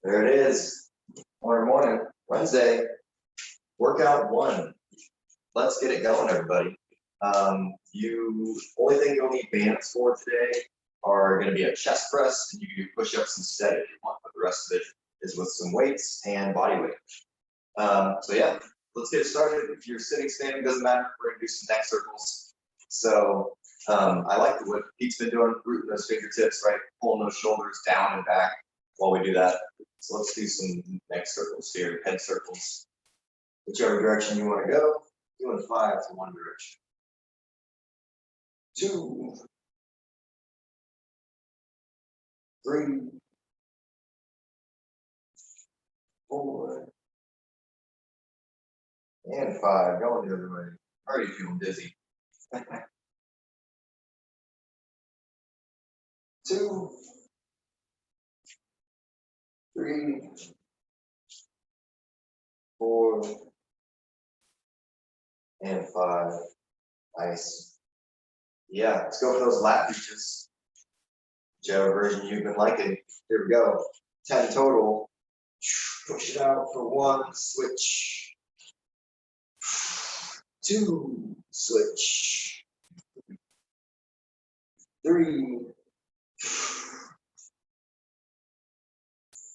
There it is. Morning, Wednesday, workout one. Let's get it going, everybody. Only thing you'll need bands for today are going to be a chest press, and you can do push-ups instead if you want, but the rest of it is with some weights and body weight. So yeah, let's get started. If you're sitting, standing, doesn't matter. We're going to do some neck circles. So I like what Pete's been doing, rooting those fingertips, right? Pulling those shoulders down and back while we do that. So let's do some neck circles here, head circles. Whichever direction you want to go, doing 5 to one direction. 2, 3, 4, and 5. Going the other way. Already feeling dizzy. 2, 3, 4, and 5. Nice. Yeah, let's go for those lat reaches. Whichever version you've been liking. Here we go. 10 total. Push it out for 1, switch. 2, switch. 3,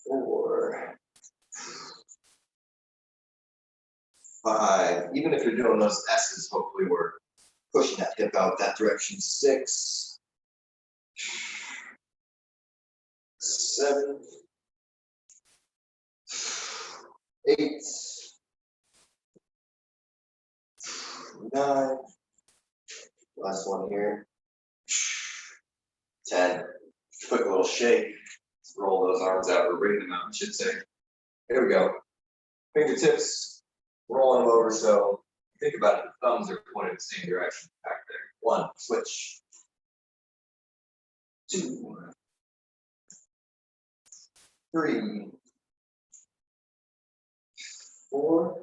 4, 5. Even if you're doing those S's, hopefully we're pushing that hip out that direction. 6, 7, 8, 9. Last one here. 10. Quick little shake. Let's roll those arms out, or bring them out, I should say. Here we go. Fingertips, rolling them over. So think about it, the thumbs are pointed in the same direction back there. 1, switch. 2, 3, 4,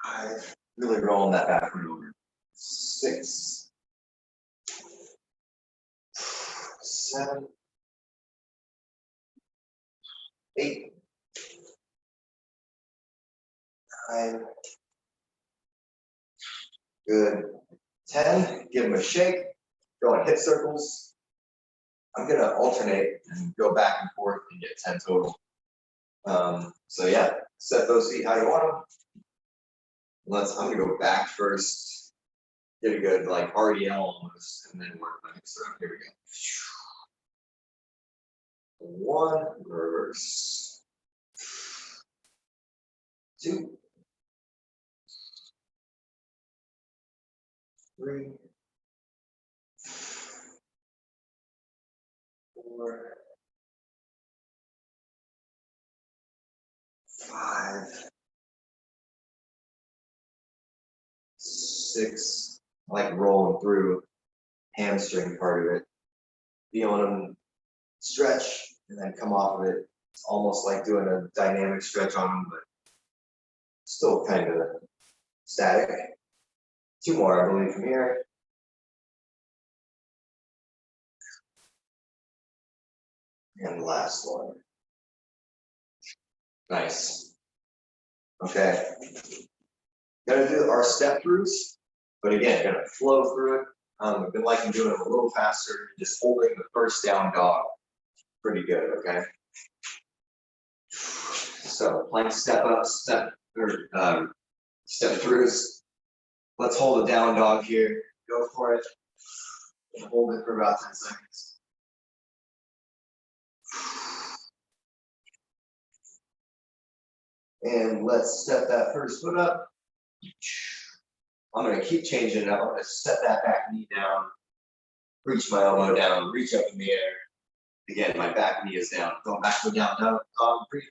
5. Really rolling that backward over. 6, 7, 8, 9. Good. 10. Give them a shake. Go in hip circles. I'm gonna alternate and go back and forth and get 10 total. So yeah, set those feet how you want them. I'm gonna go back first. Get a good like RDL almost, and then work my hips around. Here we go. 1, reverse. 2, 3, 4, 5, 6. I like rolling through hamstring part of it, feeling them stretch and then come off of it. It's almost like doing a dynamic stretch on them, but still kind of static. 2 more, I believe, from here. And the last one. Nice. Okay. Gonna do our step throughs, but again, gonna flow through it. I've been liking doing it a little faster, just holding the first down dog. Pretty good, okay? So plank step up, step throughs. Let's hold a down dog here. Go for it. And hold it for about 10 seconds. And let's step that first foot up. I'm going to keep changing it up. I'm going to set that back knee down, reach my elbow down, reach up in the air. Again, my back knee is down. Going back to down, dog, briefly.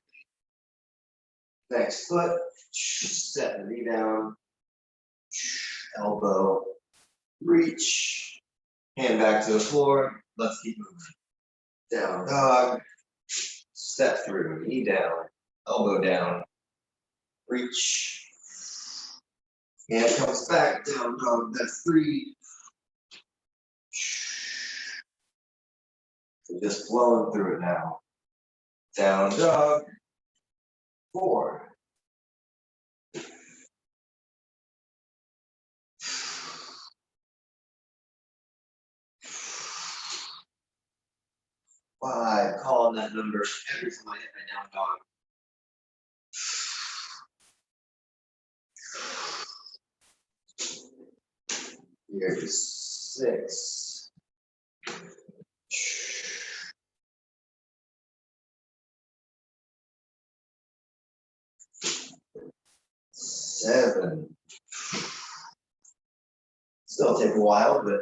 Next foot, set the knee down, elbow, reach, hand back to the floor. Let's keep moving. Down dog, step through, knee down, elbow down, reach. Hand comes back, down dog, that's 3. So just flowing through it now. Down dog. 4. 5. Calling that number every time I hit my down dog. Here's 6. 7. Still take a while, but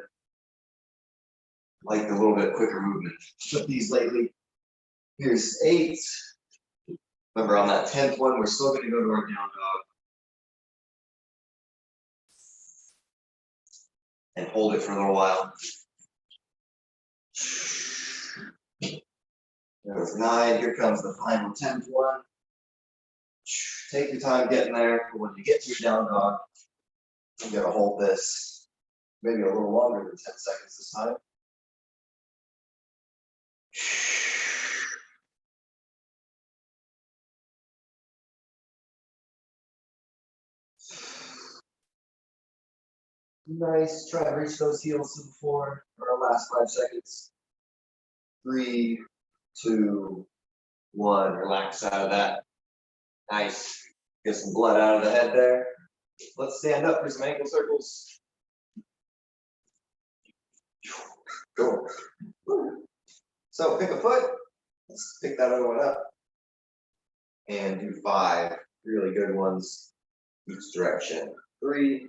like a little bit quicker movement. Took these lately. Here's 8. Remember on that 10th one, we're still going to go to our down dog. And hold it for a little while. There's 9. Here comes the final 10th one. Take your time getting there. But when you get to your down dog, you gotta hold this maybe a little longer than 10 seconds this time. Nice. Try to reach those heels to the floor for our last 5 seconds. 3, 2, 1. Relax out of that. Nice. Get some blood out of the head there. Let's stand up for some ankle circles. Go. So pick a foot. Let's pick that other one up. And do 5 really good ones each direction. 3,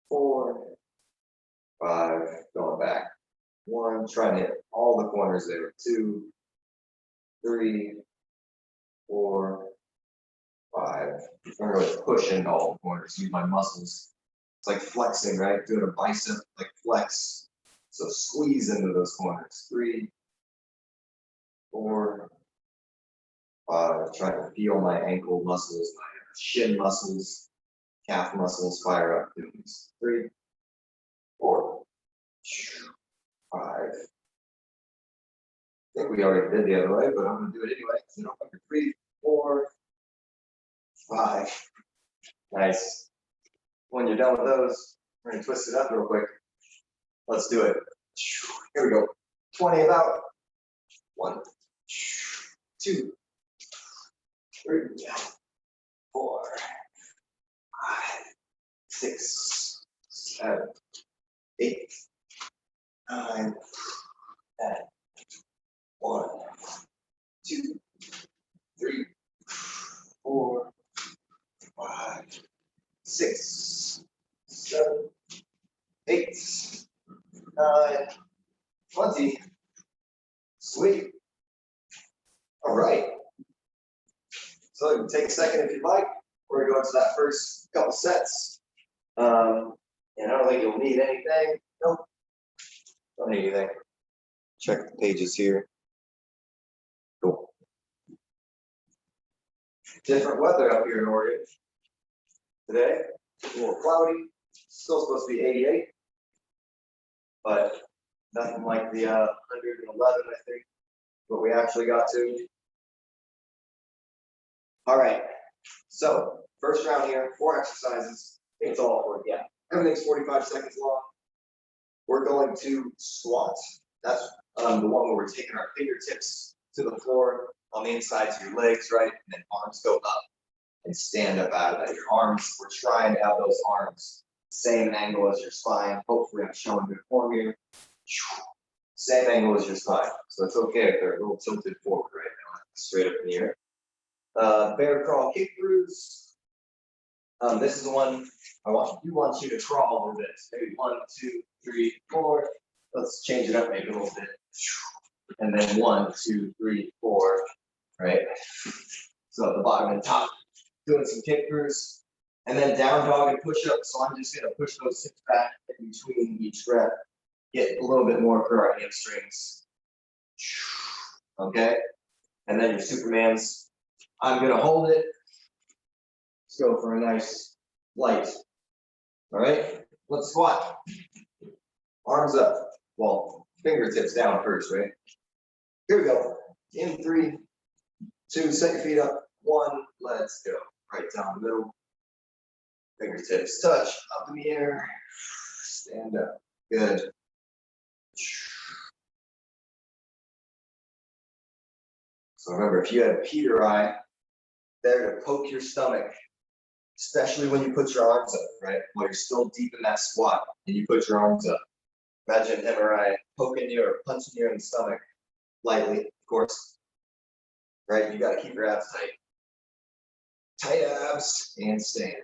4, 5. Going back. 1. Trying to hit all the corners there. 2, 3, 4, 5. I'm really pushing all the corners. Use my muscles. It's like flexing, right? Doing a bicep like flex. So squeeze into those corners. 3, 4, 5. Trying to feel my ankle muscles, my shin muscles, calf muscles fire up. 3, 4, 5. I think we already did the other way, but I'm going to do it anyway. 3, 4, 5. Nice. When you're done with those, we're going to twist it up real quick. Let's do it. Here we go. 20 about. 1, 2, 3, 4, 5, 6, 7, 8, 9, 10. 1, 2, 3, 4, 5, 6, 7, 8, 9, 20. Sweet. All right. So you can take a second if you'd like. We're going to go into that first couple sets. And I don't think you'll need anything. Nope. Don't need anything. Check the pages here. Cool. Different weather up here in Oregon today. A little cloudy. Still supposed to be 88. But nothing like the 111, I think, what we actually got to. All right. So first round here, 4 exercises. I think it's all 40. Yeah. Everything's 45 seconds long. We're going to squat. That's the one where we're taking our fingertips to the floor on the insides of your legs, right? And then arms go up and stand up out of that. Your arms, we're trying to have those arms same angle as your spine. Hopefully I'm showing good form here. Same angle as your spine. So it's okay if they're a little tilted forward right now, straight up in the air. Bear crawl kick throughs. This is the one I want you to crawl over this. Maybe 1, 2, 3, 4. Let's change it up maybe a little bit. And then 1, 2, 3, 4. Right? So at the bottom and top, doing some kick throughs. And then down dog and push up. So I'm just gonna push those hips back in between each rep. Get a little bit more for our hamstrings. Okay? And then your Supermans. I'm gonna hold it. Let's go for a nice light. All right, let's squat. Arms up. Well, fingertips down first, right? Here we go. In 3, 2, set your feet up. 1, let's go. Right down the middle. Fingertips touch, up in the air. Stand up. Good. So remember, if you had Peter eye, there to poke your stomach, especially when you put your arms up, right? While you're still deep in that squat and you put your arms up. Imagine him or I poking you or punching you in the stomach, lightly, of course. Right? You got to keep your abs tight. Tight abs and stand.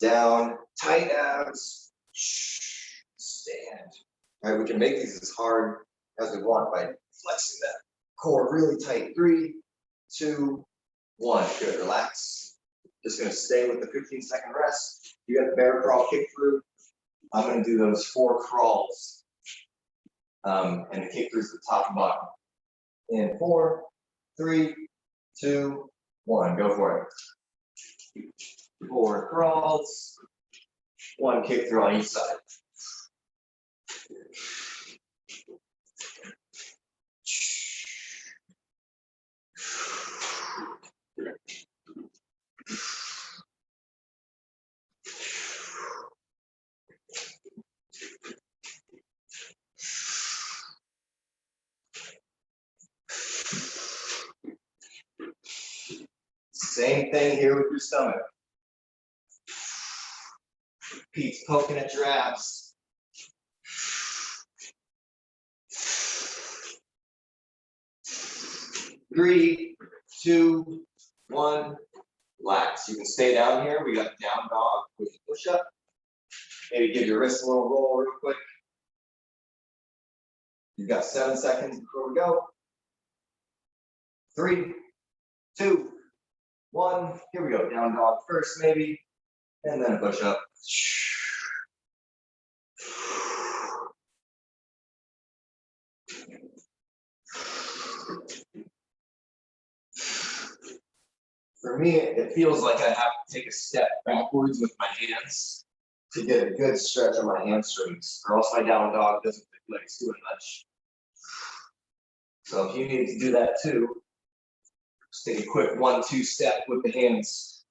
Down, tight abs, stand. All right, we can make these as hard as we want by flexing that core really tight. 3, 2, 1. Good. Relax. Just going to stay with the 15-second rest. You got the bear crawl, kick through. I'm going to do those 4 crawls. And the kick throughs the top and bottom. In 4, 3, 2, 1. Go for it. 4 crawls. 1 kick through on each side. Same thing here with your stomach. Pete's poking at your abs. Three, 2, 1. Relax. You can stay down here. We got down dog with the push up. Maybe give your wrist a little roll real quick. You've got 7 seconds before we go. 3, 2, 1. Here we go. Down dog first, maybe, and then a push up. For me, it feels like I have to take a step backwards with my hands to get a good stretch of my hamstrings, or else my down dog doesn't feel like it's doing much. So if you need to do that too, just take a quick 1-2 step with the hands.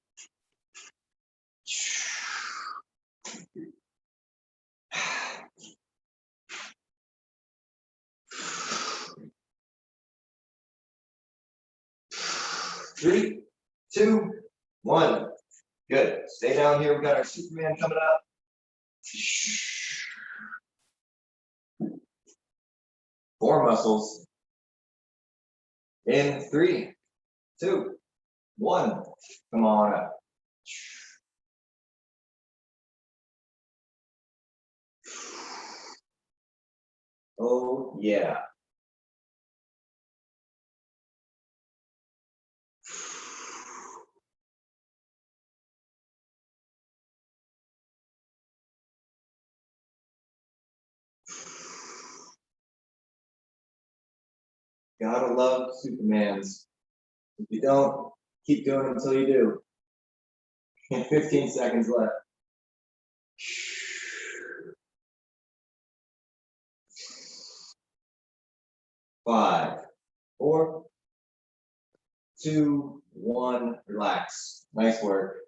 Three, 2, 1. Good. Stay down here. We got our Superman coming up. Core muscles. In 3, 2, 1. Come on up. Oh, yeah. Gotta love Supermans. If you don't, keep doing it until you do. 15 seconds left. 5, 4, 2, 1. Relax. Nice work.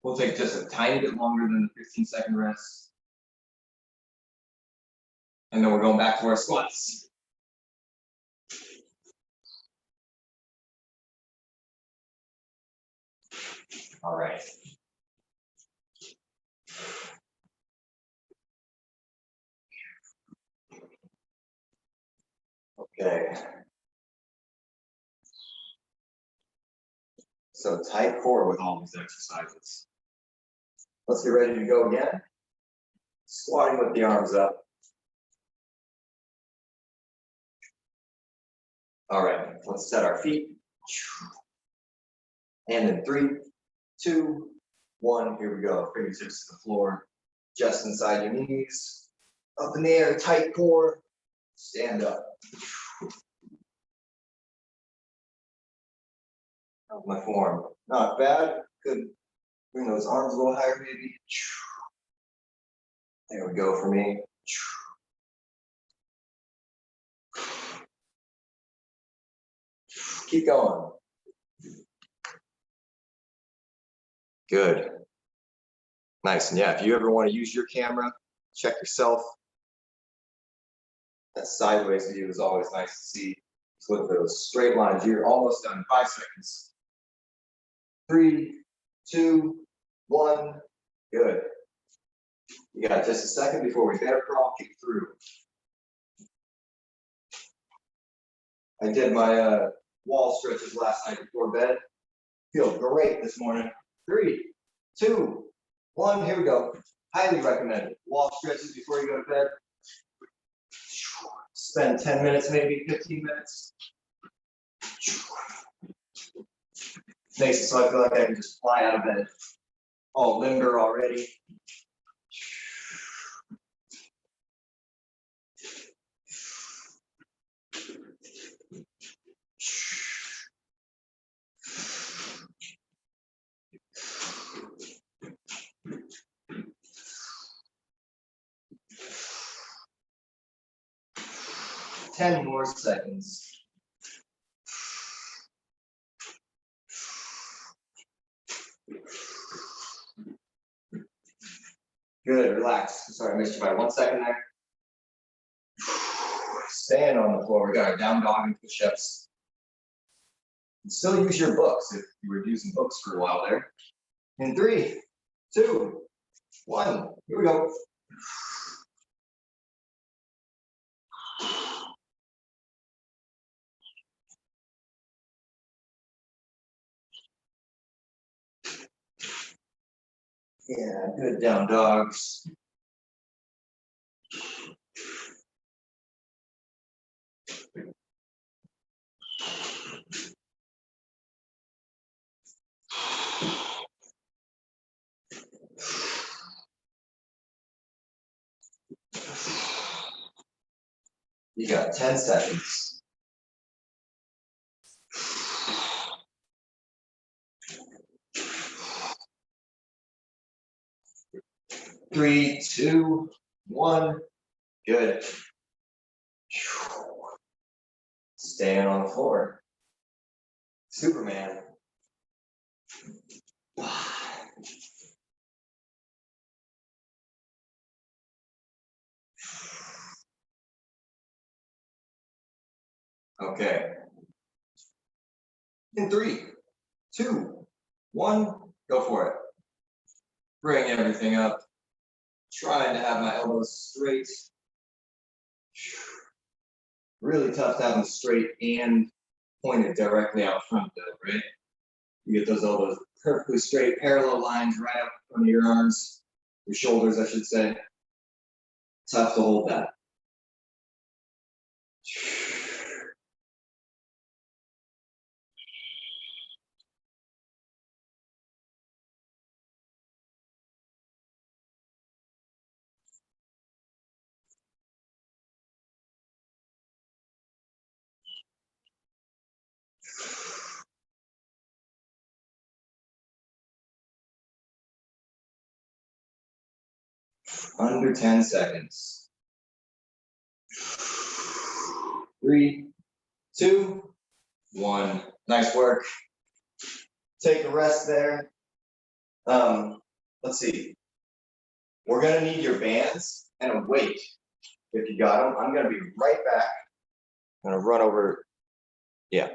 We'll take just a tiny bit longer than the 15-second rest. And then we're going back to our squats. All right. Okay. So tight core with all these exercises. Let's get ready to go again. Squatting with the arms up. All right, let's set our feet. And in 3, 2, 1, here we go. Fingertips to the floor, just inside your knees. Up in the air, tight core. Stand up. How's my form? Not bad. Good. Bring those arms a little higher, maybe. There we go for me. Keep going. Good. Nice. And yeah, if you ever want to use your camera, check yourself. That sideways view is always nice to see. Just look at those straight lines. You're almost done. 5 seconds. 3, 2, 1. Good. You got just a second before we better crawl, kick through. I did my wall stretches last night before bed. Feel great this morning. 3, 2, 1. Here we go. Highly recommended. Wall stretches before you go to bed. Spend 10 minutes, maybe 15 minutes. Makes it so I feel like I can just fly out of bed. All limber already. Ten more seconds. Good, relax. Sorry, I missed you by 1 second there. Stand on the floor. We got our down dog and push-ups. Still use your books if you were using books for a while there. In 3, 2, 1. Here we go. Yeah, good down dogs. You got 10 seconds. Three, two, one. Good. Stand on the floor. Superman. Okay. In 3, 2, 1, go for it. Bring everything up. Trying to have my elbows straight. Really tough to have them straight and pointed directly out front though, right? You get those elbows perfectly straight, parallel lines right up in front of your arms, your shoulders, I should say. Tough to hold that. Under 10 seconds. 3, 2, 1. Nice work. Take a rest there. Let's see. We're gonna need your bands and a weight if you got them. I'm gonna be right back. I'm gonna run over. Yeah.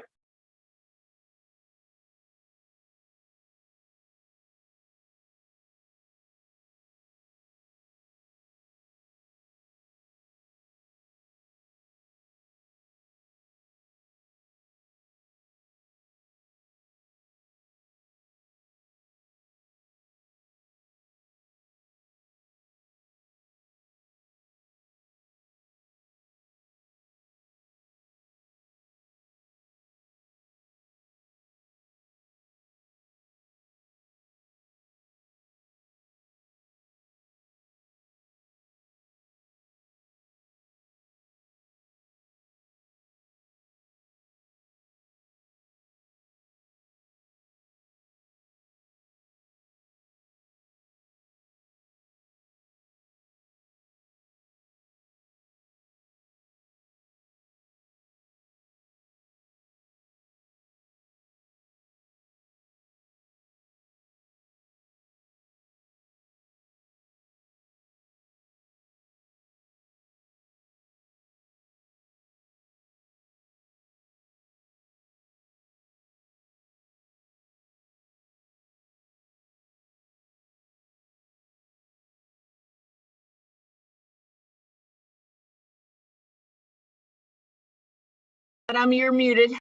Adam, you're muted.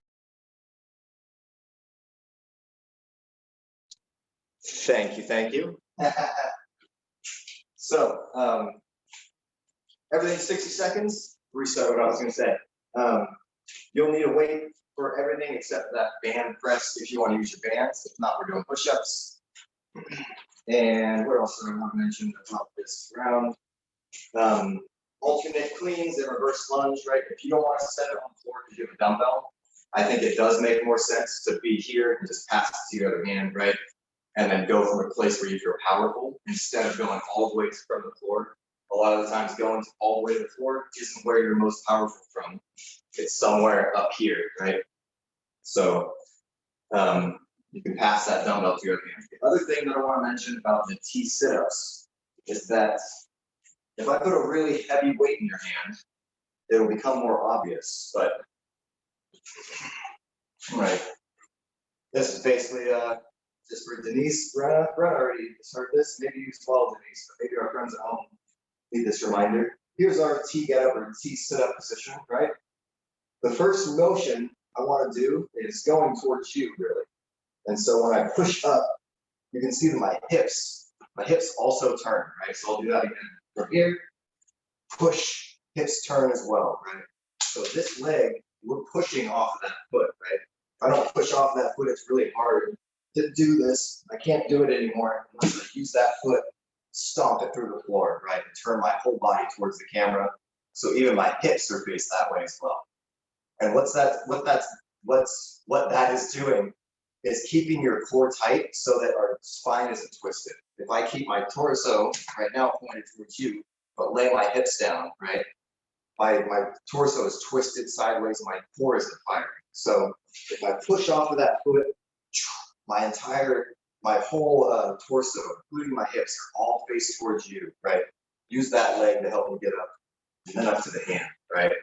Thank you, thank you. So, everything's 60 seconds. Reset what I was gonna say. You'll need a weight for everything except that band press if you want to use your bands. If not, we're doing push-ups. And what else do I want to mention about this round? Alternate cleans and reverse lunge, right? If you don't want to set it on the floor because you have a dumbbell, I think it does make more sense to be here and just pass it to your other hand, right? And then go from a place where you feel powerful instead of going all the way from the floor. A lot of the times going all the way to the floor isn't where you're most powerful from. It's somewhere up here, right? So you can pass that dumbbell to your other hand. The other thing that I want to mention about the T sit-ups is that if I put a really heavy weight in your hand, it'll become more obvious, but right. This is basically just for Denise. Brett already heard this. Maybe you follow Denise, but maybe our friends at home need this reminder. Here's our T get up or T sit up position, right? The first motion I want to do is going towards you, really. And so when I push up, you can see that my hips also turn, right? So I'll do that again. From here, push, hips turn as well, right? So this leg, we're pushing off of that foot, right? If I don't push off that foot, it's really hard to do this. I can't do it anymore unless I use that foot, stomp it through the floor, right? And turn my whole body towards the camera. So even my hips are faced that way as well. And what that is doing is keeping your core tight so that our spine isn't twisted. If I keep my torso right now pointed towards you, but lay my hips down, right? My torso is twisted sideways and my core isn't firing. So if I push off of that foot, my whole torso, including my hips, are all faced towards you, right? Use that leg to help me get up and then up to the hand, right?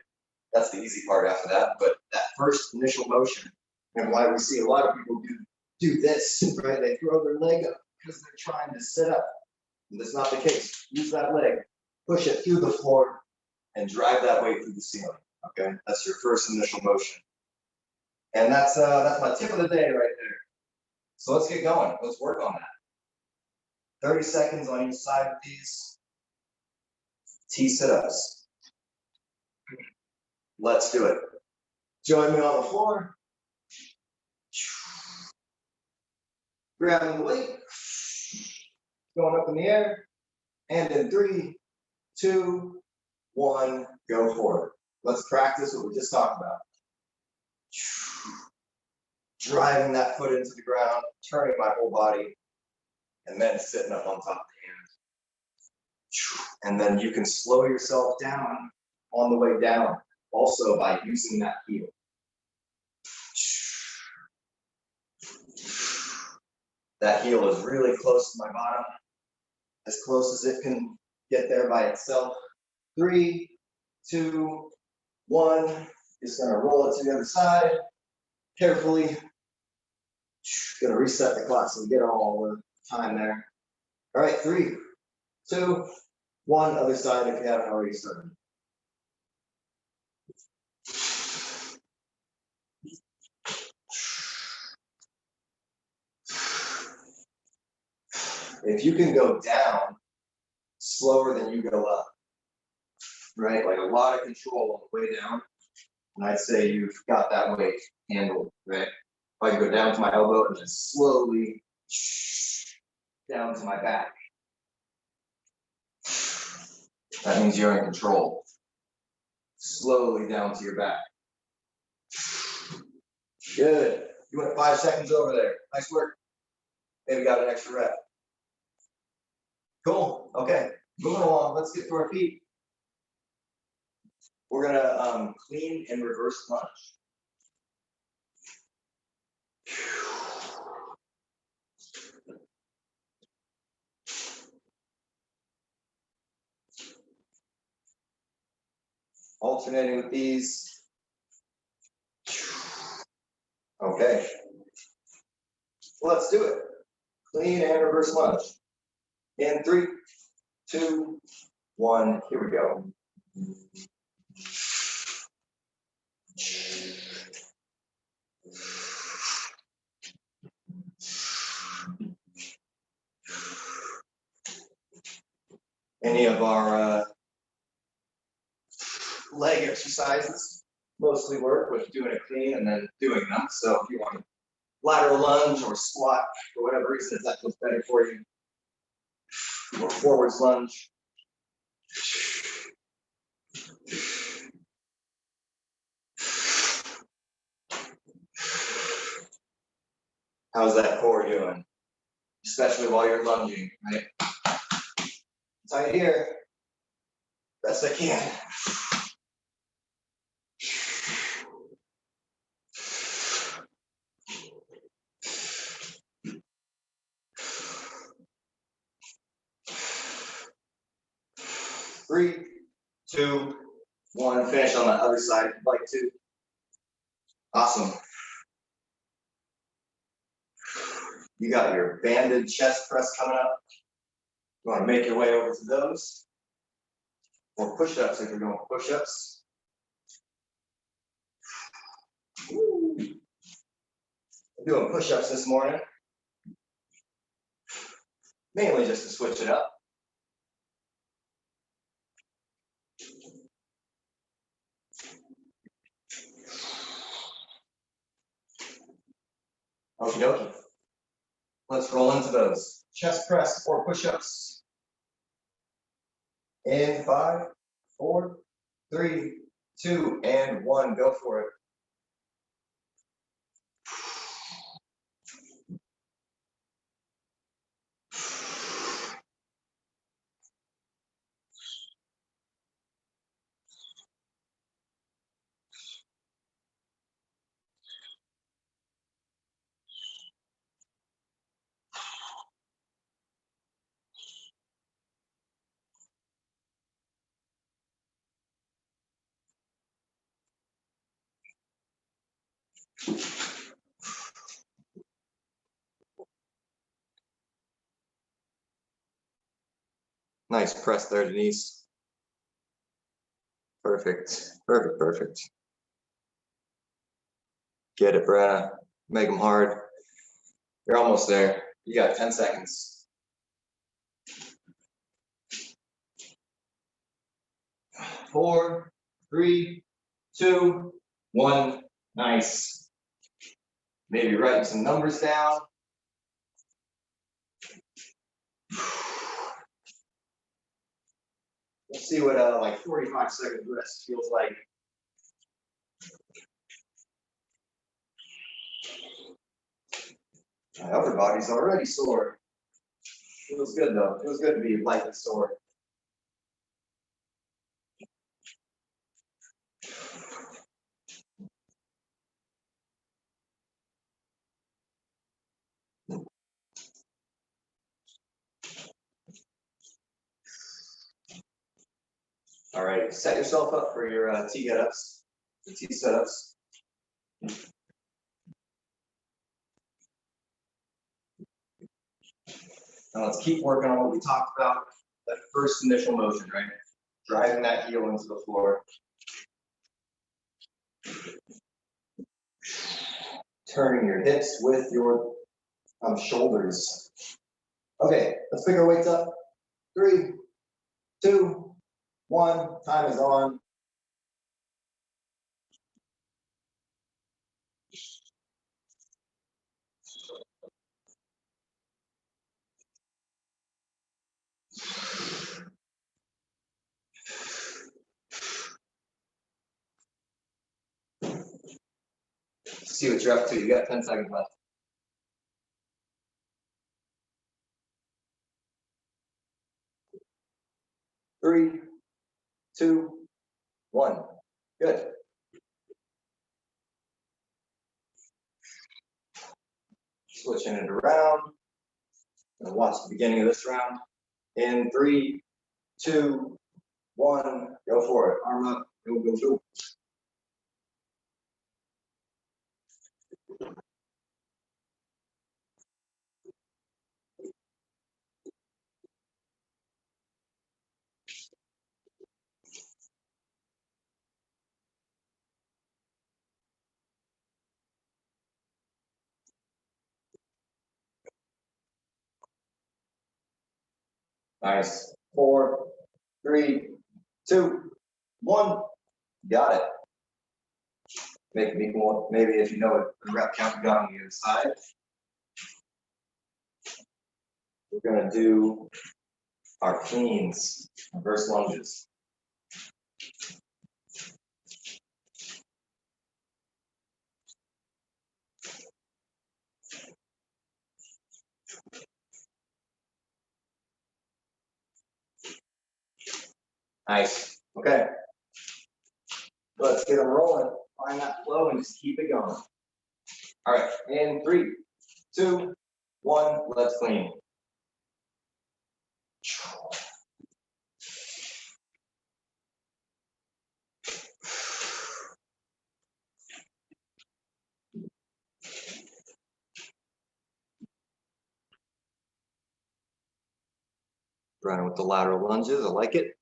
That's the easy part after that. But that first initial motion, and why we see a lot of people do this, right? They throw their leg up because they're trying to sit up. And that's not the case. Use that leg, push it through the floor, and drive that weight through the ceiling. Okay, that's your first initial motion. And that's my tip of the day right there. So let's get going. Let's work on that. 30 seconds on each side of these T sit-ups. Let's do it. Join me on the floor. Grabbing the weight. Going up in the air. And in 3, 2, 1, go forward. Let's practice what we just talked about. Driving that foot into the ground, turning my whole body, and then sitting up on top of the hand. And then you can slow yourself down on the way down, also by using that heel. That heel is really close to my bottom, as close as it can get there by itself. 3, 2, 1. Just gonna roll it to the other side. Carefully. Gonna reset the clock so we get all the time there. All right, 3, 2, 1. Other side if you haven't already started. If you can go down slower than you go up, right? Like a lot of control on the way down. And I'd say you've got that weight handled, right? If I can go down to my elbow and then slowly down to my back. That means you're in control. Slowly down to your back. Good. You went 5 seconds over there. Nice work. Maybe got an extra rep. Cool. Okay. Moving along. Let's get to our feet. We're gonna clean and reverse lunge. Alternating with these. Okay. Let's do it. Clean and reverse lunge. In 3, 2, 1. Here we go. any of our leg exercises mostly work with doing a clean and then doing them. So if you want to lateral lunge or squat for whatever reason, if that feels better for you, or forwards lunge. How's that core doing? Especially while you're lunging, right? Tight here. Best I can. Three, two, one. Finish on the other side if you'd like to. Awesome. You got your banded chest press coming up. You want to make your way over to those. Or push-ups if you're doing push-ups. Doing push-ups this morning. Mainly just to switch it up. Okie dokie. Let's roll into those. Chest press or push-ups. In 5, 4, 3, 2, and 1. Go for it. Nice press there, Denise. Perfect, perfect, perfect. Get it, Brenna. Make them hard. You're almost there. You got 10 seconds. 4, 3, 2, 1. Nice. Maybe writing some numbers down. Let's see what like 45 second rest feels like. My upper body's already sore. Feels good though. Feels good to be light and sore. All right, set yourself up for your T get-ups, the T setups. Now let's keep working on what we talked about, that first initial motion, right? Driving that heel into the floor. Turning your hips with your shoulders. Okay, let's pick our weights up. 3, 2, 1, time is on. See what you're up to. You got 10 seconds left. 3, 2, 1. Good. Switching it around. And watch the beginning of this round. In 3, 2, 1. Go for it. Arm up. Go, go, go. Nice. 4, 3, 2, 1. Got it. Make me more, maybe if you know what the rep count you got on the other side. We're gonna do our cleans, reverse lunges. Nice. Okay. Let's get them rolling. Find that flow and just keep it going. All right. In 3, 2, 1. Let's clean. Running with the lateral lunges. I like it.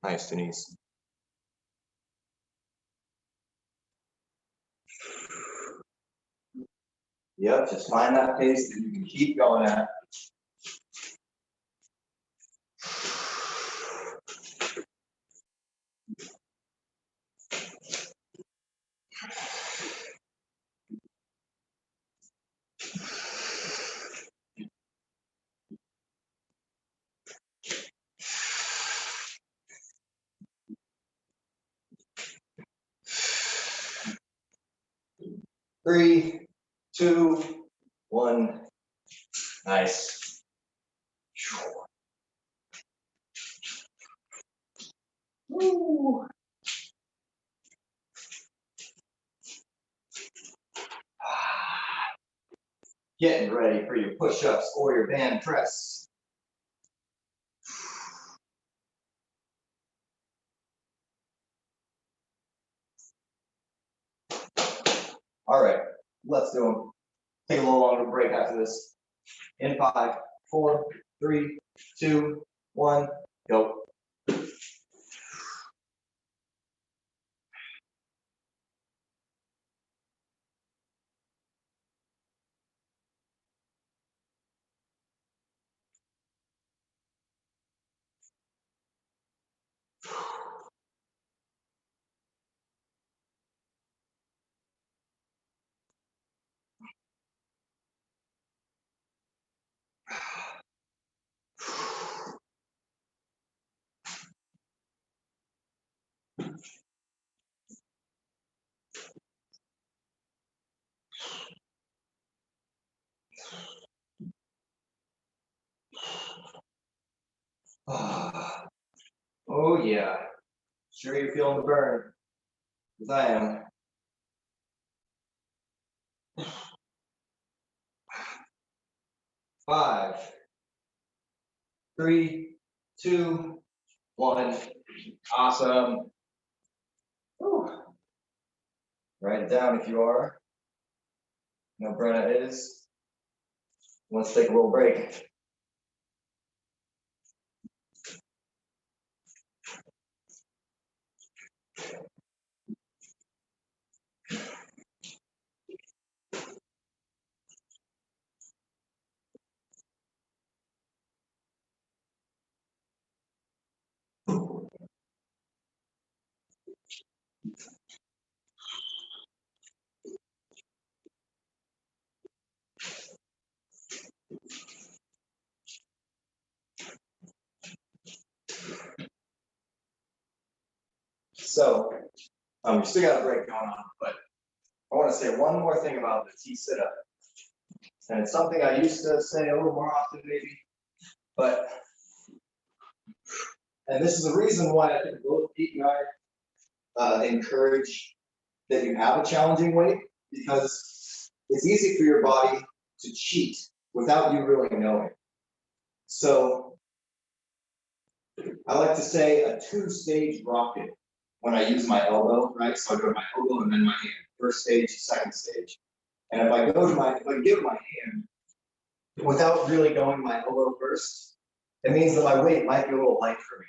Nice, Denise. Yep, just find that pace that you can keep going at. Three, 2, 1. Nice. Woo. Getting ready for your push-ups or your band press. All right, let's do them. Take a little longer break after this. In 5, 4, 3, 2, 1, go. Oh yeah, sure you're feeling the burn, because I am. 5, 3, 2, 1. Awesome. Whew. Write it down if you are. No, Brenna is. Let's take a little break. So, we still got a break going on, but I want to say one more thing about the T sit-up. And it's something I used to say a little more often maybe, but, and this is the reason why I think both Pete and I encourage that you have a challenging weight, because it's easy for your body to cheat without you really knowing. So I like to say a 2-stage rocket when I use my elbow, right? So I go to my elbow and then my hand, first stage, second stage. And if I give my hand without really going my elbow first, it means that my weight might be a little light for me.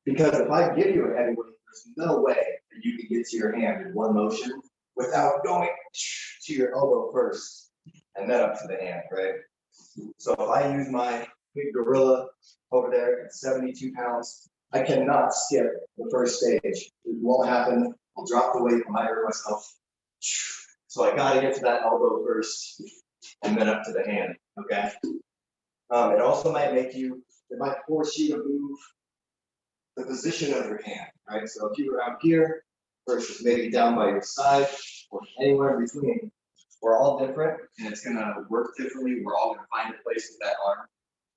Because if I give you a heavy weight, there's no way that you can get to your hand in one motion without going to your elbow first and then up to the hand, right? So if I use my big gorilla over there at 72 pounds, I cannot skip the first stage. It won't happen. I'll drop the weight, I'll hurt myself. So I gotta get to that elbow first and then up to the hand, okay? It also might it might force you to move the position of your hand, right? So if you were out here versus maybe down by your side or anywhere in between, we're all different and it's gonna work differently. We're all gonna find a place with that arm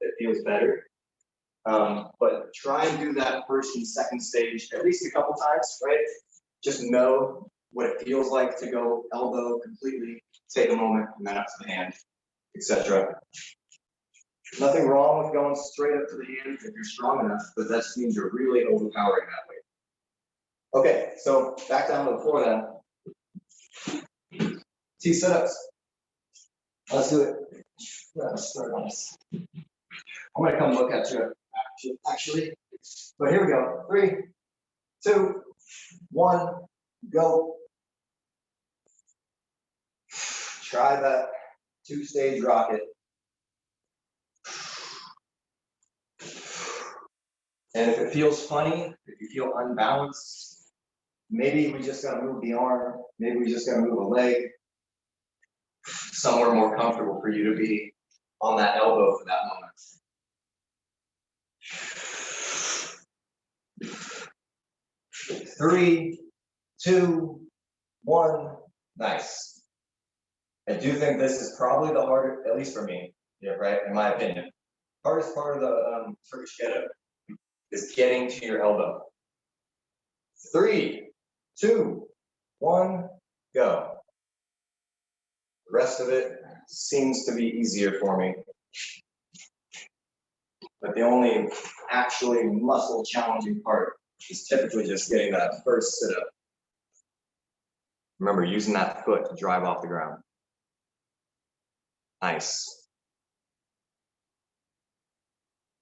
that feels better. But try and do that first and second stage at least a couple times, right? Just know what it feels like to go elbow completely, take a moment, and then up to the hand, etc. Nothing wrong with going straight up to the hand if you're strong enough, but that just means you're really overpowering that weight. Okay, so back down to the floor then. T sit-ups. Let's do it. Let's start on this. I'm gonna come look at you actually. But here we go. 3, 2, 1, go. Try that 2-stage rocket. And if it feels funny, if you feel unbalanced, maybe we just gotta move the arm, maybe we just gotta move a leg, somewhere more comfortable for you to be on that elbow for that moment. 3, 2, 1, nice. I do think this is probably the hardest, at least for me, yeah, right, in my opinion. Hardest part of the Turkish get-up is getting to your elbow. 3, 2, 1, go. The rest of it seems to be easier for me. But the only actually muscle challenging part is typically just getting that first sit-up. Remember, using that foot to drive off the ground. Nice.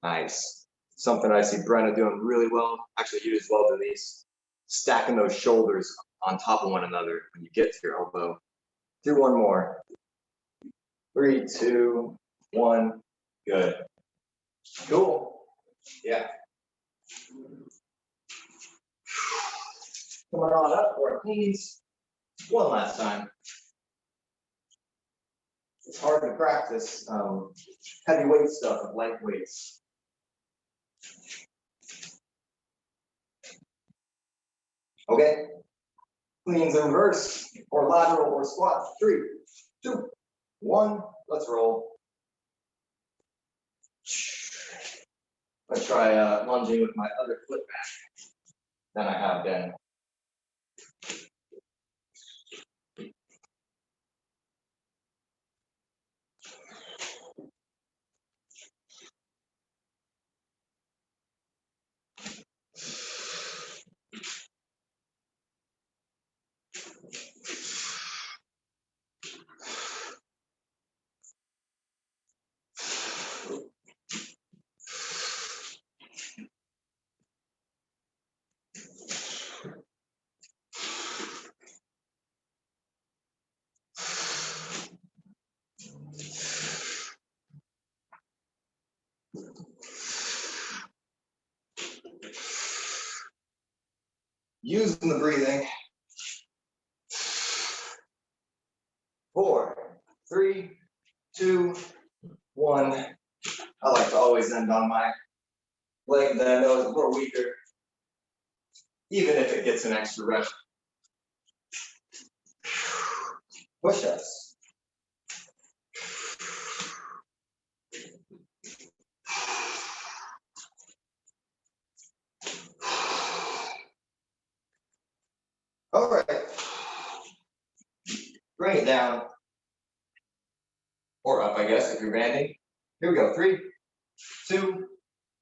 Nice. Something I see Brenna doing really well. Actually, you as well, Denise. Stacking those shoulders on top of one another when you get to your elbow. Do one more. 3, 2, 1. Good. Cool. Yeah. Coming on up for our knees. One last time. It's hard to practice heavyweight stuff with light weights. Okay. Cleans in reverse or lateral or squat. 3, 2, 1. Let's roll. Let's try lunging with my other foot back than I have been. Using the breathing. 4, 3, 2, 1. I like to always end on my leg that I know is a little weaker, even if it gets an extra rep. Push-ups. All right. Bring it down. Or up, I guess, if you're banding. Here we go. 3, 2,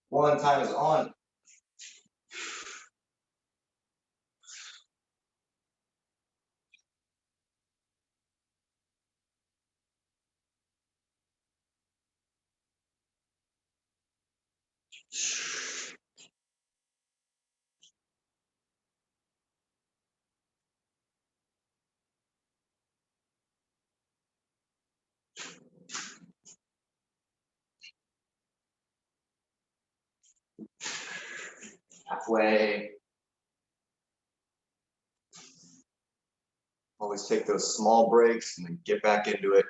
1. Time is on. halfway. Always take those small breaks and then get back into it.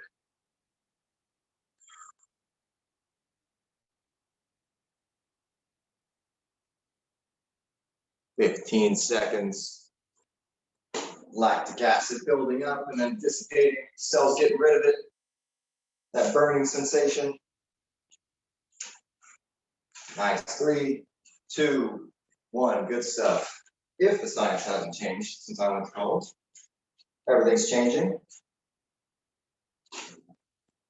15 seconds. Lactic acid building up and then dissipating, cells getting rid of it. That burning sensation. Nice, 3, 2, 1, good stuff. If the science hasn't changed since I went to college, everything's changing.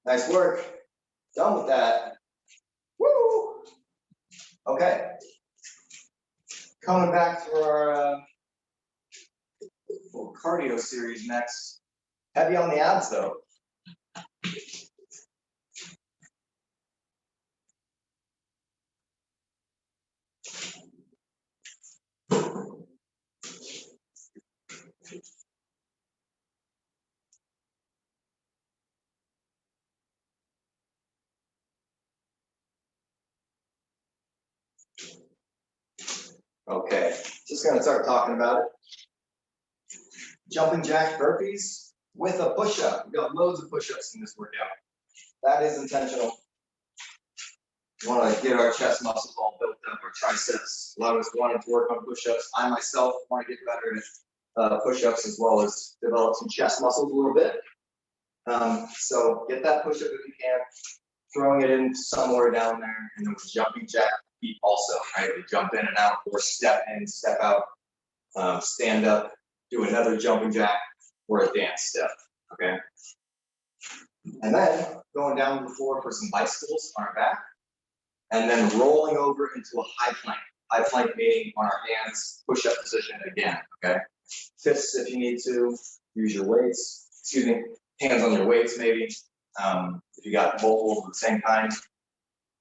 Nice work, done with that. Woo! Okay, coming back for our little cardio series next. Heavy on the abs though. Okay, just gonna start talking about it. Jumping jack burpees with a push-up. We got loads of push-ups in this workout. That is intentional. We want to get our chest muscles all built up, our triceps. A lot of us wanted to work on push-ups. I myself want to get better at push-ups as well as develop some chest muscles a little bit. So get that push-up if you can, throwing it in somewhere down there, and then with jumping jack feet also, right? We jump in and out, or step in, step out, stand up, do another jumping jack, or a dance step, okay? And then going down to the floor for some bicycles on our back, and then rolling over into a high plank. High plank meaning on our hands, push-up position again, okay? Fists if you need to, use your weights, excuse me, hands on your weights maybe. If you got multiple of the same kind,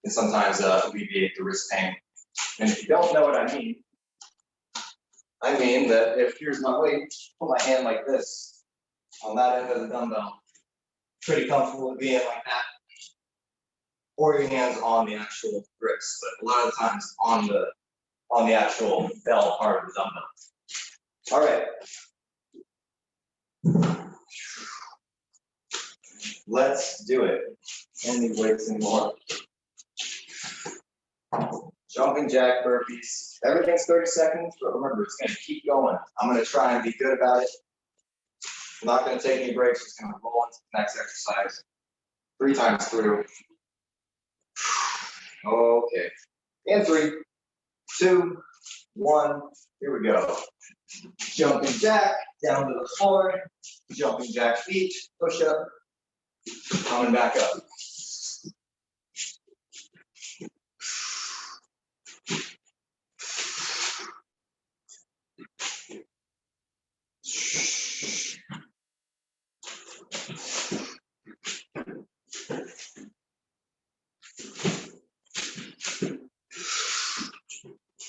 and sometimes alleviate the wrist pain. And if you don't know what I mean that if here's my weight, put my hand like this on that end of the dumbbell, pretty comfortable with being like that, or your hands on the actual bricks, but a lot of times on the actual bell part of the dumbbell. All right. Let's do it. Don't need weights anymore. Jumping jack burpees. Everything's 30 seconds, but remember, it's going to keep going. I'm going to try and be good about it. I'm not going to take any breaks. Just going to roll into the next exercise. 3 times through. Okay. And 3, 2, 1. Here we go. Jumping jack down to the floor. Jumping jack feet. Push up. Coming back up.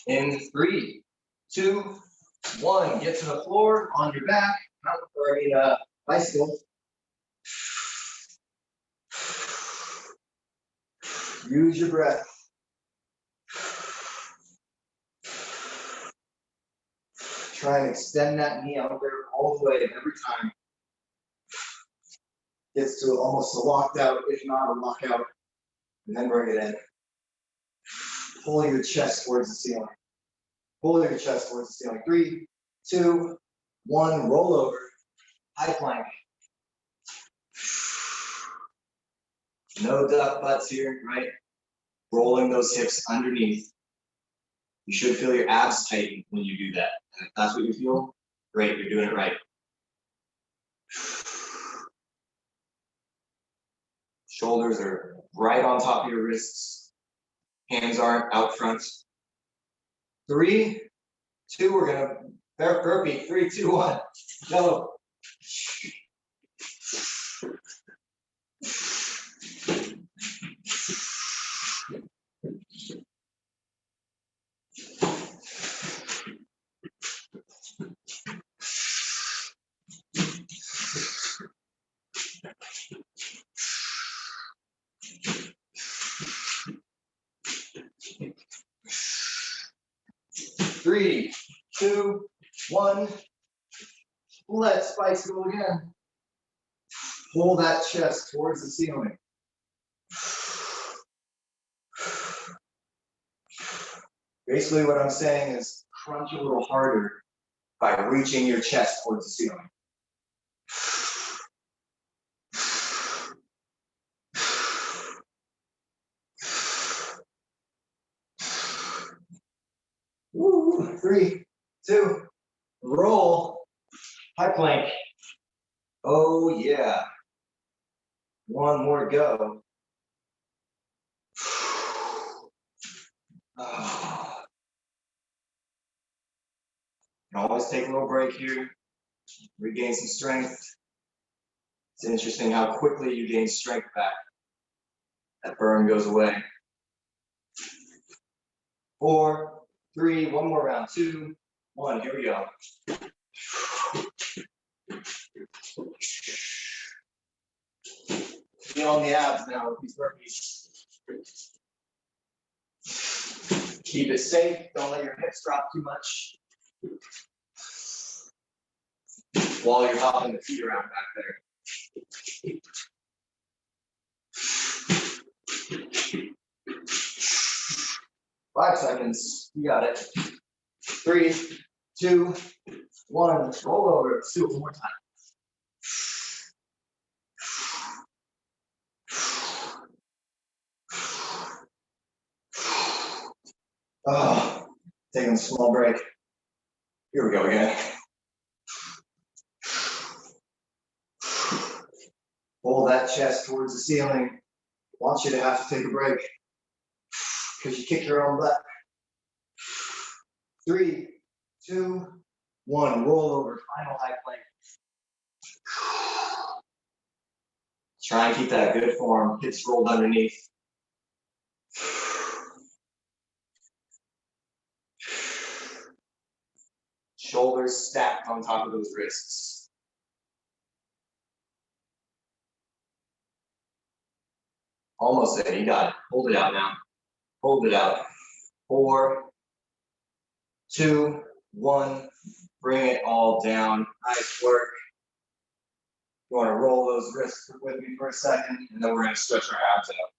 In 3, 2, 1. Get to the floor on your back. Bicycle. Use your breath. Try and extend that knee out there all the way every time. Gets to almost a locked out, if not a lockout. And then bring it in. Pull your chest towards the ceiling. Pull your chest towards the ceiling. 3, 2, 1. Roll over. High plank. No duck butts here, right? Rolling those hips underneath. You should feel your abs tighten when you do that. And if that's what you feel, great, you're doing it right. Shoulders are right on top of your wrists. Hands aren't out front. 3, 2, we're gonna burpee. 3, 2, 1, go. 3, 2, 1. Let spikes go again. Pull that chest towards the ceiling. Basically what I'm saying is crunch a little harder by reaching your chest towards the ceiling. Woo, 3, 2, roll. High plank. Oh yeah. One more to go. You can always take a little break here, regain some strength. It's interesting how quickly you gain strength back. That burn goes away. 4, 3, one more round. 2, 1, here we go. Feeling the abs now with these burpees. Keep it safe, don't let your hips drop too much. While you're hopping the feet around back there. 5 seconds, you got it. 3, 2, 1, roll over. Let's do it one more time. Oh, taking a small break. Here we go again. Pull that chest towards the ceiling. I want you to have to take a break because you kick your own butt. 3, 2, 1, roll over, final high plank. Try and keep that good form, hips rolled underneath. Shoulders stacked on top of those wrists. Almost there, you got it. Hold it out now. Hold it out. 4, 2, 1, bring it all down. Nice work. You want to roll those wrists with me for a second, and then we're going to stretch our abs out.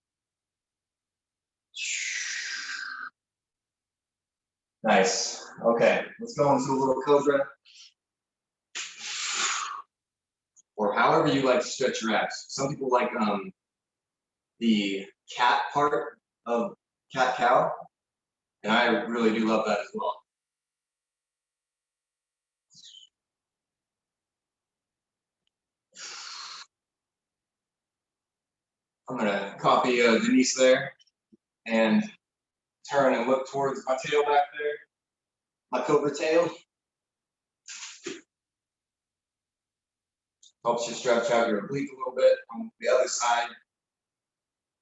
Nice. Okay, let's go into a little cobra. Or however you like to stretch your abs. Some people like the cat part of cat cow, and I really do love that as well. I'm gonna copy Denise there and turn and look towards my tail back there, my cobra tail. Helps you stretch out your oblique a little bit on the other side.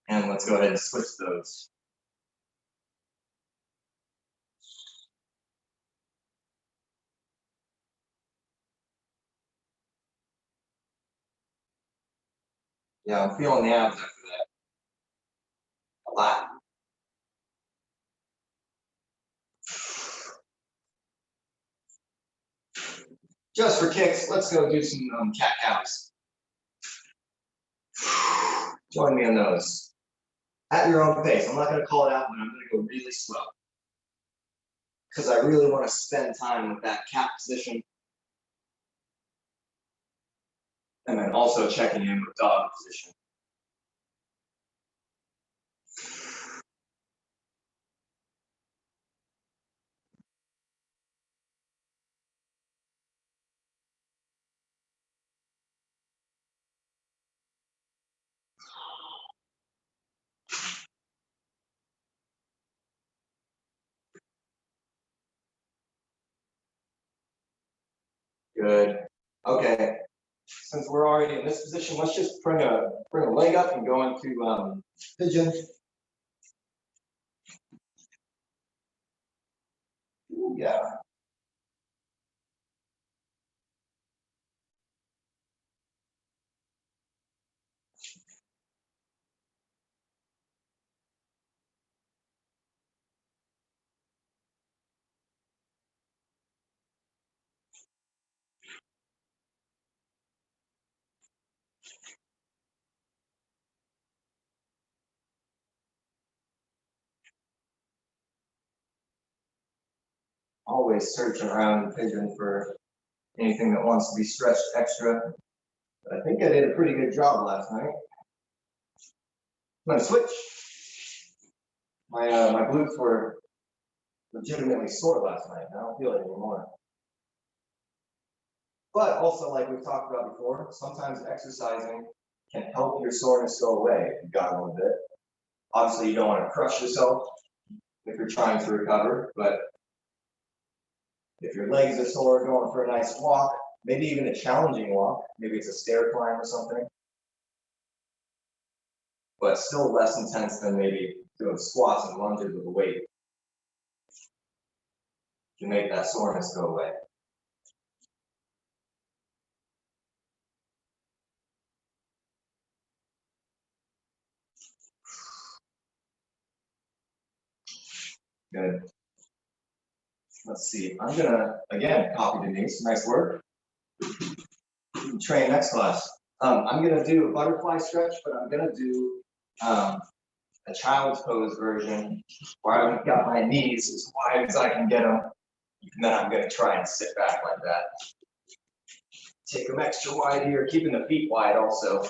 And let's go ahead and switch those. Yeah, I'm feeling the abs after that. A lot. Just for kicks, let's go do some cat cows. Join me on those. At your own pace. I'm not going to call it out, but I'm going to go really slow. Because I really want to spend time with that cat position. And then also checking in with dog position. Good. Okay. Since we're already in this position, let's just bring a leg up and go into pigeon. Ooh, yeah. always searching around the pigeon for anything that wants to be stretched extra. But I think I did a pretty good job last night. I'm gonna switch. My glutes were legitimately sore last night. I don't feel it anymore. But also, like we've talked about before, sometimes exercising can help your soreness go away if you've got a little bit. Obviously, you don't want to crush yourself if you're trying to recover, but if your legs are sore going for a nice walk, maybe even a challenging walk, maybe it's a stair climb or something, but still less intense than maybe doing squats and lunges with a weight, to make that soreness go away. Good. Let's see. I'm gonna again copy Denise. Nice work. Train next class. I'm gonna do a butterfly stretch, but I'm gonna do a child's pose version where I've got my knees as wide as I can get them. And then I'm gonna try and sit back like that. Take them extra wide here, keeping the feet wide also.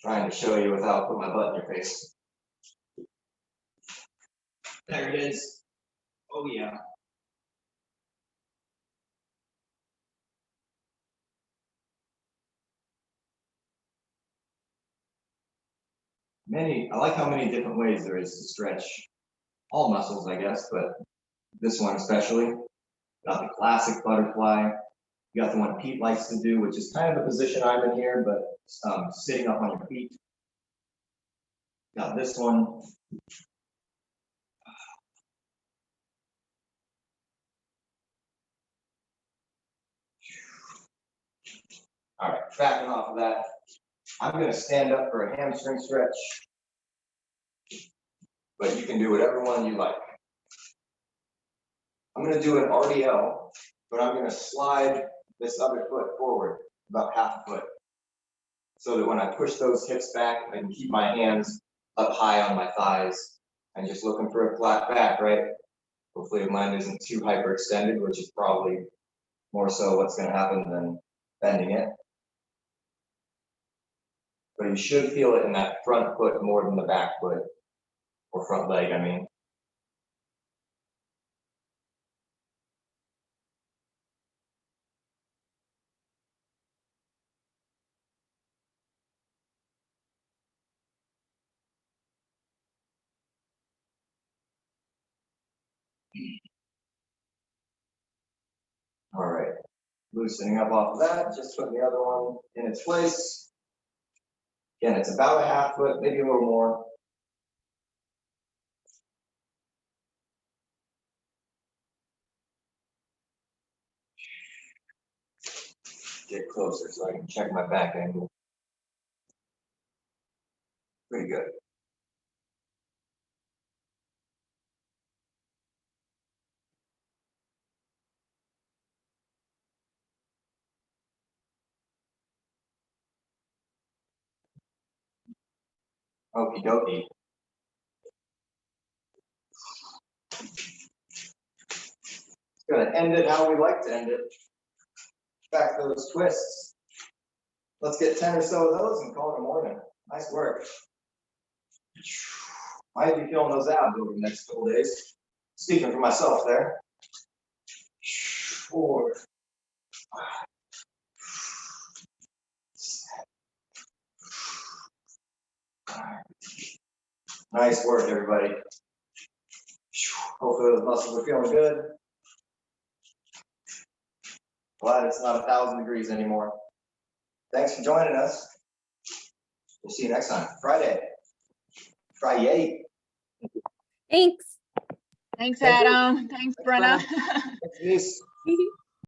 Trying to show you without putting my butt in your face. There it is. Oh yeah. I like how many different ways there is to stretch all muscles, I guess, but this one especially. Got the classic butterfly. You got the one Pete likes to do, which is kind of the position I'm in here, but sitting up on your feet. Got this one. All right, backing off of that. I'm gonna stand up for a hamstring stretch, but you can do whatever one you like. I'm gonna do an RDL, but I'm gonna slide this other foot forward about half a foot, so that when I push those hips back, I can keep my hands up high on my thighs and just looking for a flat back, right? Hopefully mine isn't too hyperextended, which is probably more so what's gonna happen than bending it. But you should feel it in that front foot more than the back foot, or front leg, I mean. All right, loosening up off of that, just putting the other one in its place. Again, it's about a half foot, maybe a little more. Get closer so I can check my back angle. Pretty good. Okie dokie. Gonna end it how we like to end it. Back those twists. Let's get 10 or so of those and call it a morning. Nice work. Might be feeling those abs over the next couple days. Speaking for myself there. 4, 5. Nice work, everybody. Hopefully those muscles are feeling good. Glad it's not 1,000 degrees anymore. Thanks for joining us. We'll see you next time. Friday. Friday. Thanks. Thanks, Thank you. Adam. Thanks, Brenna. Thanks, Denise.